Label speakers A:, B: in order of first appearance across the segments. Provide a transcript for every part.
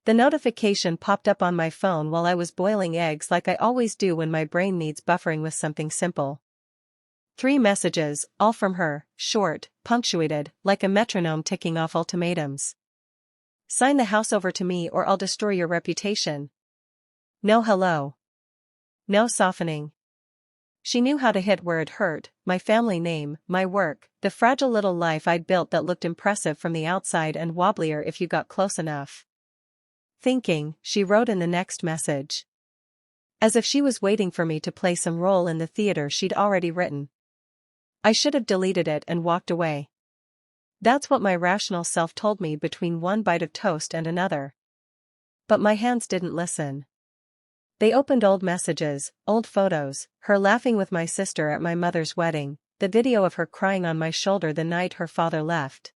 A: The notification popped up on my phone while I was boiling eggs like I always do when my brain needs buffering with something simple. 3 messages, all from her, short, punctuated, like a metronome ticking off ultimatums. Sign the house over to me or I'll destroy your reputation. No hello. No softening. She knew how to hit where it hurt: my family name, my work, the fragile little life I'd built that looked impressive from the outside and wobblier if you got close enough. Thinking, she wrote in the next message. As if she was waiting for me to play some role in the theater she'd already written. I should have deleted it and walked away. That's what my rational self told me between one bite of toast and another. But my hands didn't listen. They opened old messages, old photos, her laughing with my sister at my mother's wedding, the video of her crying on my shoulder the night her father left.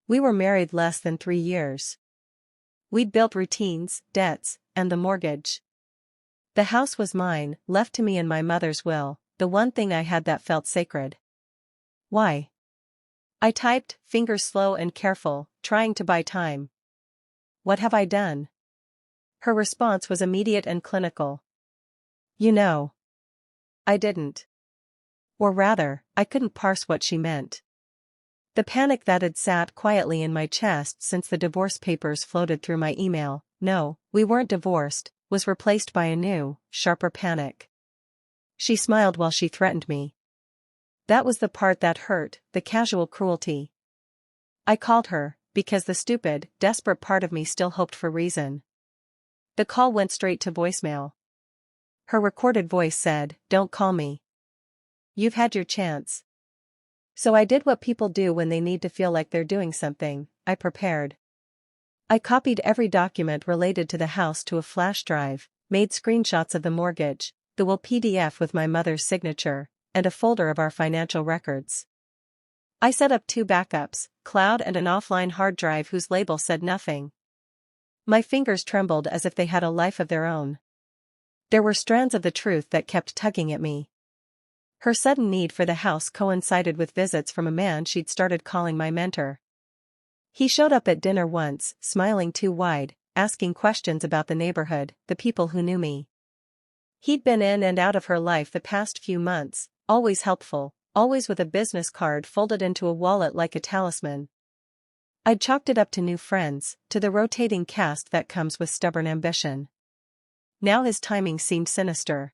A: We were married less than 3 years. We'd built routines, debts, and the mortgage. The house was mine, left to me in my mother's will, the one thing I had that felt sacred. Why? I typed, fingers slow and careful, trying to buy time. What have I done? Her response was immediate and clinical. You know. I didn't. Or rather, I couldn't parse what she meant. The panic that had sat quietly in my chest since the divorce papers floated through my email, "No, we weren't divorced," was replaced by a new, sharper panic. She smiled while she threatened me. That was the part that hurt, the casual cruelty. I called her, because the stupid, desperate part of me still hoped for reason. The call went straight to voicemail. Her recorded voice said, "Don't call me. You've had your chance." So I did what people do when they need to feel like they're doing something. I prepared. I copied every document related to the house to a flash drive, made screenshots of the mortgage, the will PDF with my mother's signature, and a folder of our financial records. I set up 2 backups, cloud and an offline hard drive whose label said nothing. My fingers trembled as if they had a life of their own. There were strands of the truth that kept tugging at me. Her sudden need for the house coincided with visits from a man she'd started calling my mentor. He showed up at dinner once, smiling too wide, asking questions about the neighborhood, the people who knew me. He'd been in and out of her life the past few months, always helpful, always with a business card folded into a wallet like a talisman. I'd chalked it up to new friends, to the rotating cast that comes with stubborn ambition. Now his timing seemed sinister.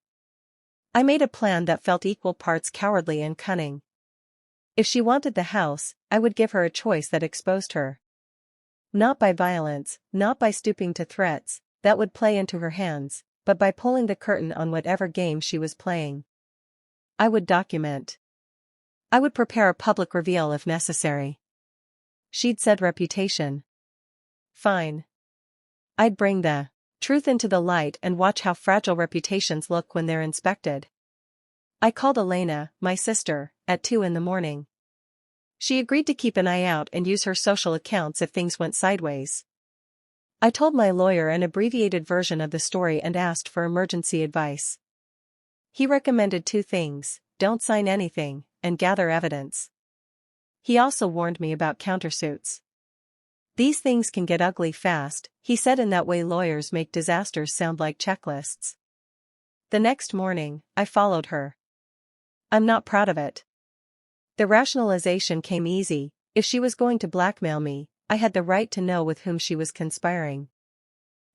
A: I made a plan that felt equal parts cowardly and cunning. If she wanted the house, I would give her a choice that exposed her. Not by violence, not by stooping to threats, that would play into her hands, but by pulling the curtain on whatever game she was playing. I would document. I would prepare a public reveal if necessary. She'd said reputation. Fine. I'd bring the truth into the light and watch how fragile reputations look when they're inspected. I called Elena, my sister, at 2 a.m. She agreed to keep an eye out and use her social accounts if things went sideways. I told my lawyer an abbreviated version of the story and asked for emergency advice. He recommended 2 things: don't sign anything, and gather evidence. He also warned me about countersuits. These things can get ugly fast, he said, in that way lawyers make disasters sound like checklists. The next morning, I followed her. I'm not proud of it. The rationalization came easy: if she was going to blackmail me, I had the right to know with whom she was conspiring.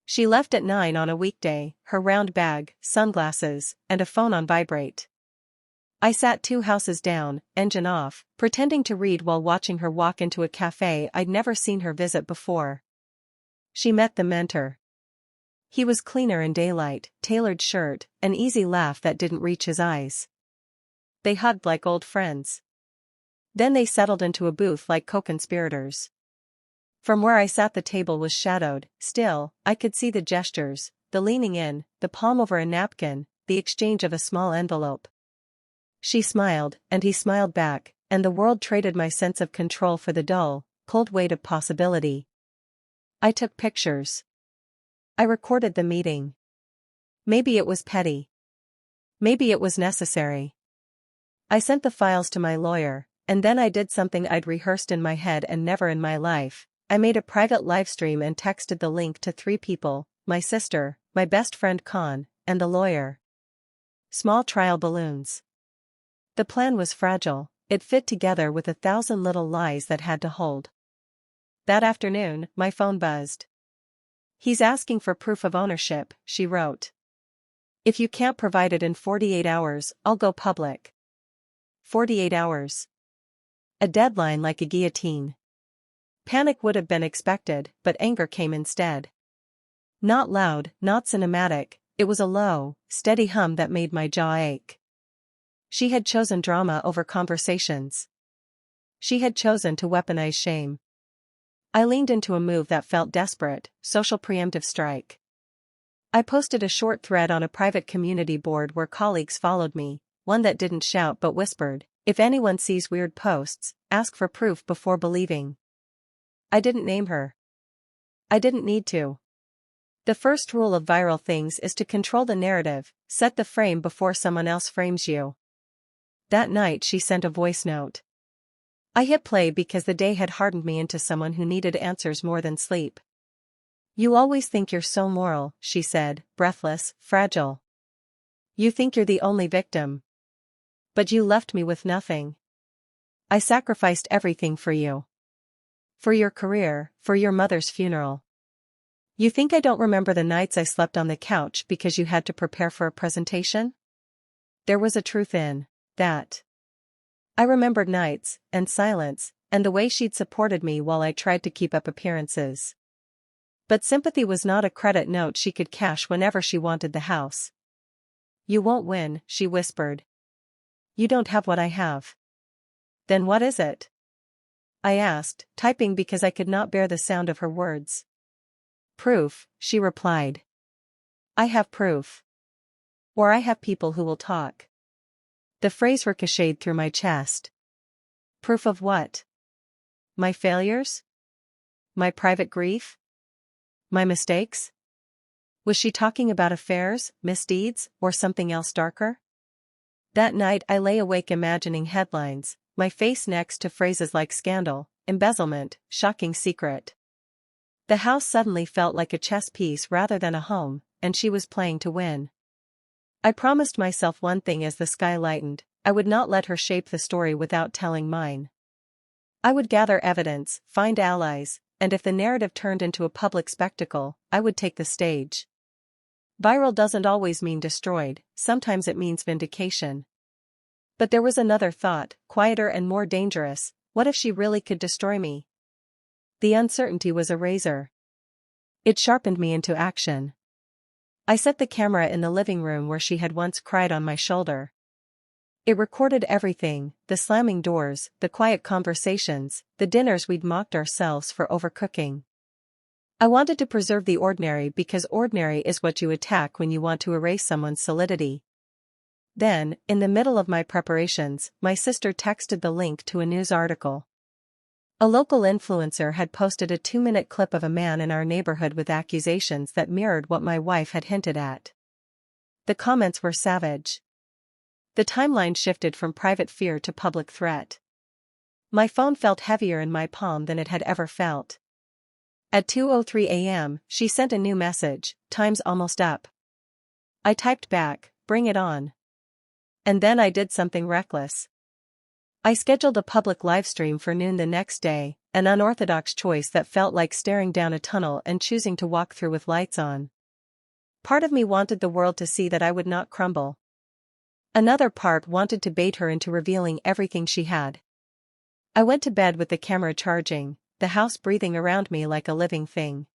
A: She left at 9 on a weekday, her round bag, sunglasses, and a phone on vibrate. I sat 2 houses down, engine off, pretending to read while watching her walk into a cafe I'd never seen her visit before. She met the mentor. He was cleaner in daylight, tailored shirt, an easy laugh that didn't reach his eyes. They hugged like old friends. Then they settled into a booth like co-conspirators. From where I sat the table was shadowed, still, I could see the gestures, the leaning in, the palm over a napkin, the exchange of a small envelope. She smiled, and he smiled back, and the world traded my sense of control for the dull, cold weight of possibility. I took pictures. I recorded the meeting. Maybe it was petty. Maybe it was necessary. I sent the files to my lawyer, and then I did something I'd rehearsed in my head and never in my life. I made a private livestream and texted the link to 3 people, my sister, my best friend Con, and the lawyer. Small trial balloons. The plan was fragile, it fit together with 1,000 little lies that had to hold. That afternoon, my phone buzzed. "He's asking for proof of ownership," she wrote. "If you can't provide it in 48 hours, I'll go public." 48 hours. A deadline like a guillotine. Panic would have been expected, but anger came instead. Not loud, not cinematic, it was a low, steady hum that made my jaw ache. She had chosen drama over conversations. She had chosen to weaponize shame. I leaned into a move that felt desperate, social preemptive strike. I posted a short thread on a private community board where colleagues followed me, one that didn't shout but whispered, "If anyone sees weird posts, ask for proof before believing." I didn't name her. I didn't need to. The first rule of viral things is to control the narrative, set the frame before someone else frames you. That night she sent a voice note. I hit play because the day had hardened me into someone who needed answers more than sleep. "You always think you're so moral," she said, breathless, fragile. "You think you're the only victim. But you left me with nothing. I sacrificed everything for you. For your career, for your mother's funeral. You think I don't remember the nights I slept on the couch because you had to prepare for a presentation?" There was a truth in that. I remembered nights, and silence, and the way she'd supported me while I tried to keep up appearances. But sympathy was not a credit note she could cash whenever she wanted the house. "You won't win," she whispered. "You don't have what I have." "Then what is it?" I asked, typing because I could not bear the sound of her words. "Proof," she replied. "I have proof. Or I have people who will talk." The phrase ricocheted through my chest. Proof of what? My failures? My private grief? My mistakes? Was she talking about affairs, misdeeds, or something else darker? That night I lay awake imagining headlines, my face next to phrases like scandal, embezzlement, shocking secret. The house suddenly felt like a chess piece rather than a home, and she was playing to win. I promised myself one thing as the sky lightened: I would not let her shape the story without telling mine. I would gather evidence, find allies, and if the narrative turned into a public spectacle, I would take the stage. Viral doesn't always mean destroyed, sometimes it means vindication. But there was another thought, quieter and more dangerous: what if she really could destroy me? The uncertainty was a razor. It sharpened me into action. I set the camera in the living room where she had once cried on my shoulder. It recorded everything: the slamming doors, the quiet conversations, the dinners we'd mocked ourselves for overcooking. I wanted to preserve the ordinary because ordinary is what you attack when you want to erase someone's solidity. Then, in the middle of my preparations, my sister texted the link to a news article. A local influencer had posted a 2-minute clip of a man in our neighborhood with accusations that mirrored what my wife had hinted at. The comments were savage. The timeline shifted from private fear to public threat. My phone felt heavier in my palm than it had ever felt. At 2:03 a.m., she sent a new message: "Time's almost up." I typed back, "Bring it on." And then I did something reckless. I scheduled a public livestream for noon the next day, an unorthodox choice that felt like staring down a tunnel and choosing to walk through with lights on. Part of me wanted the world to see that I would not crumble. Another part wanted to bait her into revealing everything she had. I went to bed with the camera charging, the house breathing around me like a living thing.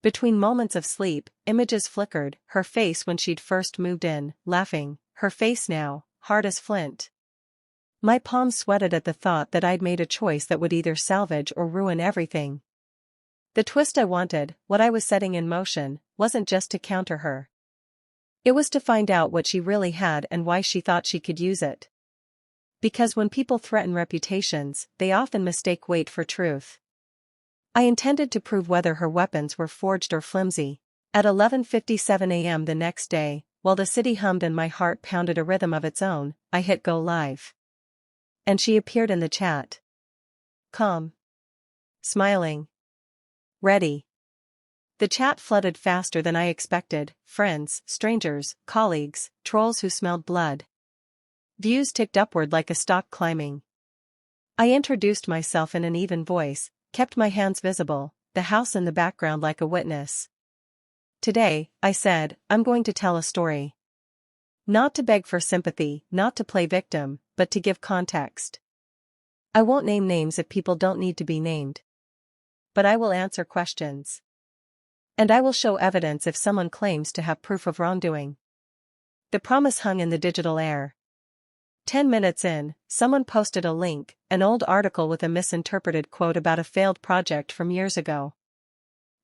A: Between moments of sleep, images flickered: her face when she'd first moved in, laughing, her face now, hard as flint. My palms sweated at the thought that I'd made a choice that would either salvage or ruin everything. The twist I wanted, what I was setting in motion, wasn't just to counter her. It was to find out what she really had and why she thought she could use it. Because when people threaten reputations, they often mistake weight for truth. I intended to prove whether her weapons were forged or flimsy. At 11:57 a.m. the next day, while the city hummed and my heart pounded a rhythm of its own, I hit go live. And she appeared in the chat. Calm. Smiling. Ready. The chat flooded faster than I expected: friends, strangers, colleagues, trolls who smelled blood. Views ticked upward like a stock climbing. I introduced myself in an even voice, kept my hands visible, the house in the background like a witness. Today, I said, I'm going to tell a story. Not to beg for sympathy, not to play victim, but to give context. I won't name names if people don't need to be named. But I will answer questions. And I will show evidence if someone claims to have proof of wrongdoing. The promise hung in the digital air. 10 minutes in, someone posted a link, an old article with a misinterpreted quote about a failed project from years ago.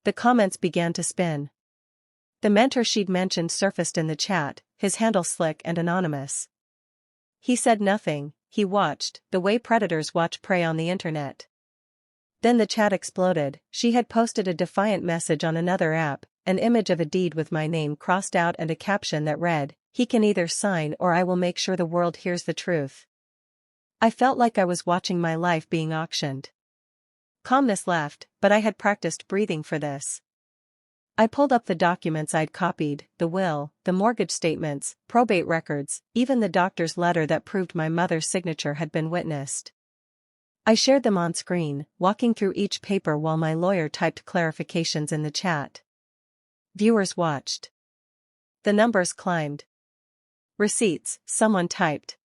A: The comments began to spin. The mentor she'd mentioned surfaced in the chat, his handle slick and anonymous. He said nothing, he watched, the way predators watch prey on the internet. Then the chat exploded. She had posted a defiant message on another app, an image of a deed with my name crossed out and a caption that read, "He can either sign or I will make sure the world hears the truth." I felt like I was watching my life being auctioned. Calmness left, but I had practiced breathing for this. I pulled up the documents I'd copied: the will, the mortgage statements, probate records, even the doctor's letter that proved my mother's signature had been witnessed. I shared them on screen, walking through each paper while my lawyer typed clarifications in the chat. Viewers watched. The numbers climbed. Receipts, someone typed.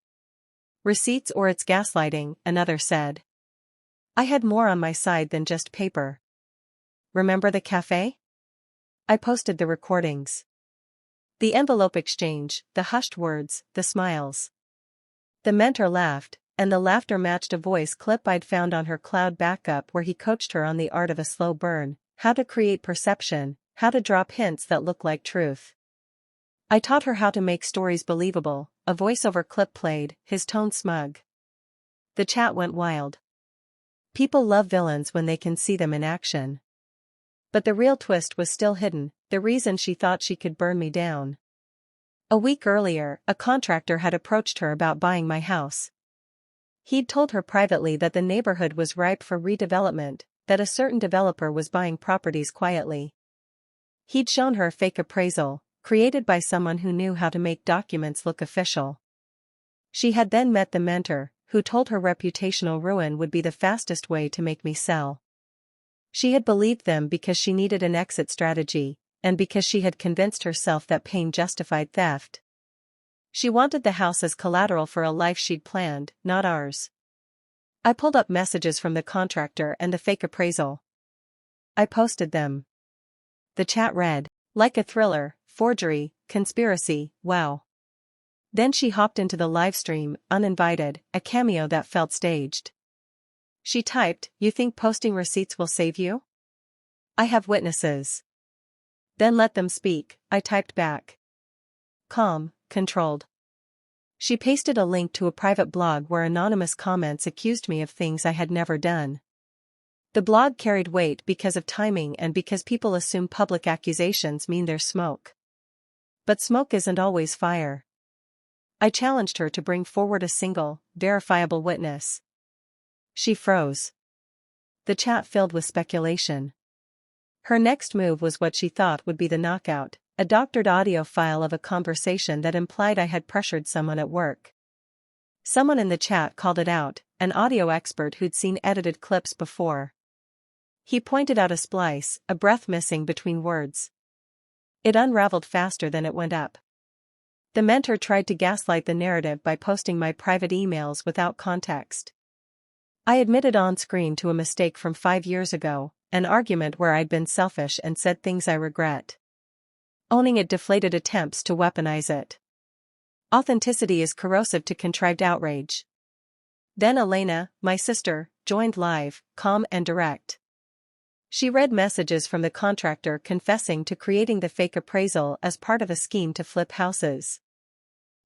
A: Receipts or it's gaslighting, another said. I had more on my side than just paper. Remember the cafe? I posted the recordings. The envelope exchange, the hushed words, the smiles. The mentor laughed, and the laughter matched a voice clip I'd found on her cloud backup where he coached her on the art of a slow burn, how to create perception, how to drop hints that look like truth. I taught her how to make stories believable. A voiceover clip played, his tone smug. The chat went wild. People love villains when they can see them in action. But the real twist was still hidden, the reason she thought she could burn me down. A week earlier, a contractor had approached her about buying my house. He'd told her privately that the neighborhood was ripe for redevelopment, that a certain developer was buying properties quietly. He'd shown her a fake appraisal, created by someone who knew how to make documents look official. She had then met the mentor, who told her reputational ruin would be the fastest way to make me sell. She had believed them because she needed an exit strategy, and because she had convinced herself that pain justified theft. She wanted the house as collateral for a life she'd planned, not ours. I pulled up messages from the contractor and the fake appraisal. I posted them. The chat read, like a thriller, forgery, conspiracy, wow. Then she hopped into the livestream, uninvited, a cameo that felt staged. She typed, "You think posting receipts will save you? I have witnesses." "Then let them speak," I typed back. Calm, controlled. She pasted a link to a private blog where anonymous comments accused me of things I had never done. The blog carried weight because of timing and because people assume public accusations mean there's smoke. But smoke isn't always fire. I challenged her to bring forward a single, verifiable witness. She froze. The chat filled with speculation. Her next move was what she thought would be the knockout, a doctored audio file of a conversation that implied I had pressured someone at work. Someone in the chat called it out, an audio expert who'd seen edited clips before. He pointed out a splice, a breath missing between words. It unraveled faster than it went up. The mentor tried to gaslight the narrative by posting my private emails without context. I admitted on screen to a mistake from 5 years ago, an argument where I'd been selfish and said things I regret. Owning it deflated attempts to weaponize it. Authenticity is corrosive to contrived outrage. Then Elena, my sister, joined live, calm and direct. She read messages from the contractor confessing to creating the fake appraisal as part of a scheme to flip houses.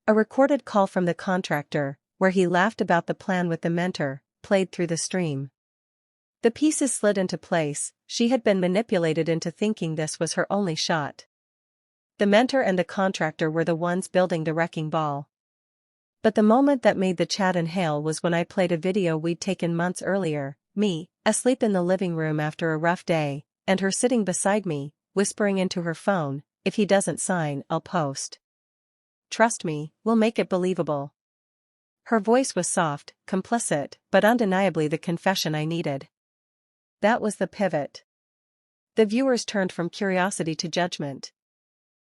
A: A recorded call from the contractor, where he laughed about the plan with the mentor, played through the stream. The pieces slid into place. She had been manipulated into thinking this was her only shot. The mentor and the contractor were the ones building the wrecking ball. But the moment that made the chat inhale was when I played a video we'd taken months earlier, me, asleep in the living room after a rough day, and her sitting beside me, whispering into her phone, "If he doesn't sign, I'll post. Trust me, we'll make it believable." Her voice was soft, complicit, but undeniably the confession I needed. That was the pivot. The viewers turned from curiosity to judgment.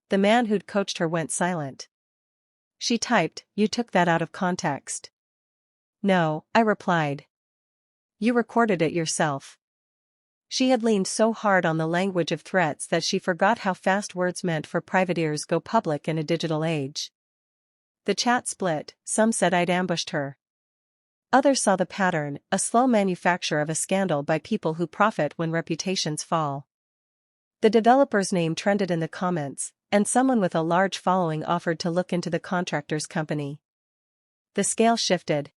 A: The man who'd coached her went silent. She typed, "You took that out of context." "No," I replied. "You recorded it yourself." She had leaned so hard on the language of threats that she forgot how fast words meant for privateers go public in a digital age. The chat split, some said I'd ambushed her. Others saw the pattern, a slow manufacture of a scandal by people who profit when reputations fall. The developer's name trended in the comments, and someone with a large following offered to look into the contractor's company. The scale shifted.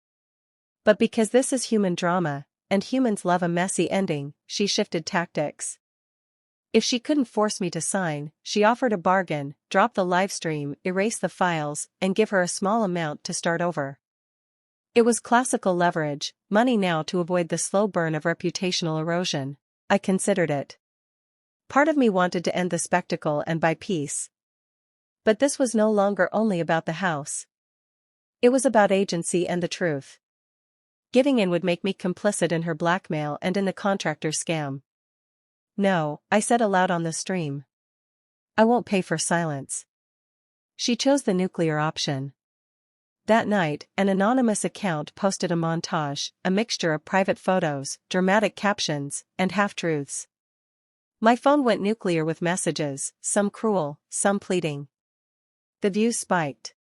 A: But because this is human drama, and humans love a messy ending, she shifted tactics. If she couldn't force me to sign, she offered a bargain: drop the livestream, erase the files, and give her a small amount to start over. It was classical leverage, money now to avoid the slow burn of reputational erosion. I considered it. Part of me wanted to end the spectacle and buy peace. But this was no longer only about the house. It was about agency and the truth. Giving in would make me complicit in her blackmail and in the contractor's scam. "No," I said aloud on the stream. "I won't pay for silence." She chose the nuclear option. That night, an anonymous account posted a montage, a mixture of private photos, dramatic captions, and half-truths. My phone went nuclear with messages, some cruel, some pleading. The views spiked.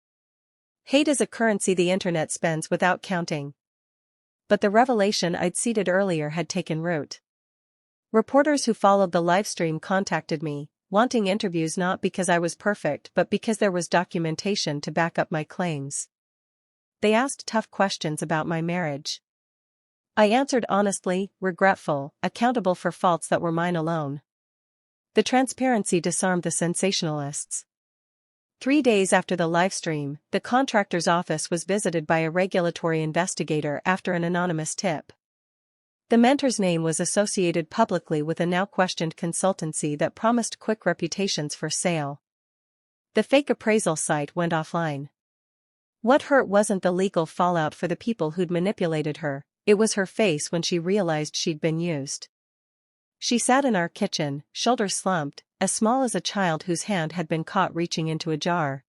A: Hate is a currency the internet spends without counting. But the revelation I'd seeded earlier had taken root. Reporters who followed the livestream contacted me, wanting interviews not because I was perfect but because there was documentation to back up my claims. They asked tough questions about my marriage. I answered honestly, regretful, accountable for faults that were mine alone. The transparency disarmed the sensationalists. 3 days after the livestream, the contractor's office was visited by a regulatory investigator after an anonymous tip. The mentor's name was associated publicly with a now-questioned consultancy that promised quick reputations for sale. The fake appraisal site went offline. What hurt wasn't the legal fallout for the people who'd manipulated her, it was her face when she realized she'd been used. She sat in our kitchen, shoulders slumped, as small as a child whose hand had been caught reaching into a jar.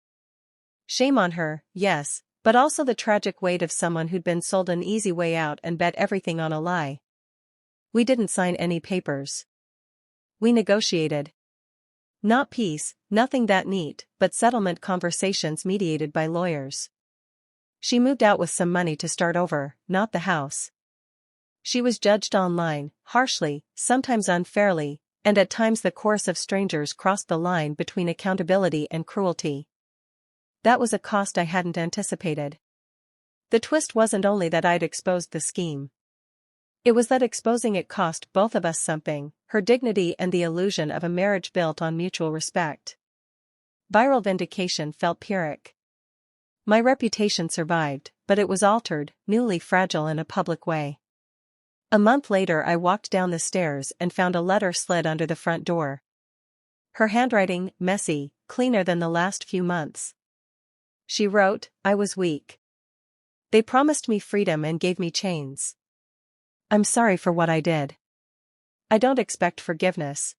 A: Shame on her, yes, but also the tragic weight of someone who'd been sold an easy way out and bet everything on a lie. We didn't sign any papers. We negotiated. Not peace, nothing that neat, but settlement conversations mediated by lawyers. She moved out with some money to start over, not the house. She was judged online, harshly, sometimes unfairly, and at times the chorus of strangers crossed the line between accountability and cruelty. That was a cost I hadn't anticipated. The twist wasn't only that I'd exposed the scheme. It was that exposing it cost both of us something, her dignity and the illusion of a marriage built on mutual respect. Viral vindication felt pyrrhic. My reputation survived, but it was altered, newly fragile in a public way. A month later I walked down the stairs and found a letter slid under the front door. Her handwriting, messy, cleaner than the last few months. She wrote, "I was weak. They promised me freedom and gave me chains. I'm sorry for what I did. I don't expect forgiveness.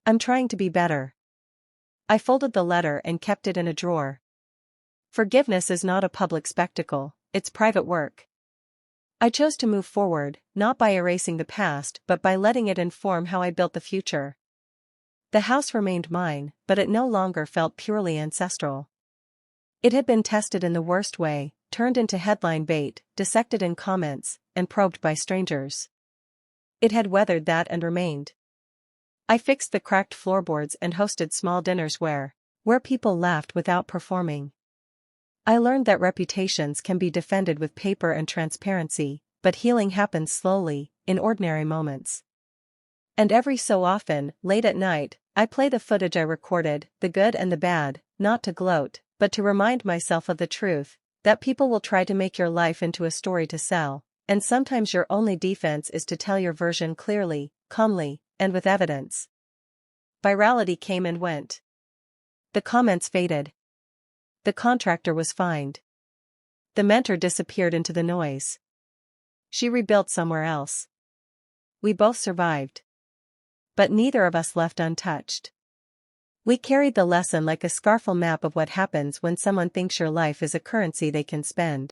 A: I'm trying to be better." I folded the letter and kept it in a drawer. Forgiveness is not a public spectacle, it's private work. I chose to move forward, not by erasing the past but by letting it inform how I built the future. The house remained mine, but it no longer felt purely ancestral. It had been tested in the worst way, turned into headline bait, dissected in comments, and probed by strangers. It had weathered that and remained. I fixed the cracked floorboards and hosted small dinners where people laughed without performing. I learned that reputations can be defended with paper and transparency, but healing happens slowly, in ordinary moments. And every so often, late at night, I play the footage I recorded, the good and the bad, not to gloat, but to remind myself of the truth, that people will try to make your life into a story to sell, and sometimes your only defense is to tell your version clearly, calmly, and with evidence. Virality came and went. The comments faded. The contractor was fined. The mentor disappeared into the noise. She rebuilt somewhere else. We both survived. But neither of us left untouched. We carried the lesson like a scarful map of what happens when someone thinks your life is a currency they can spend.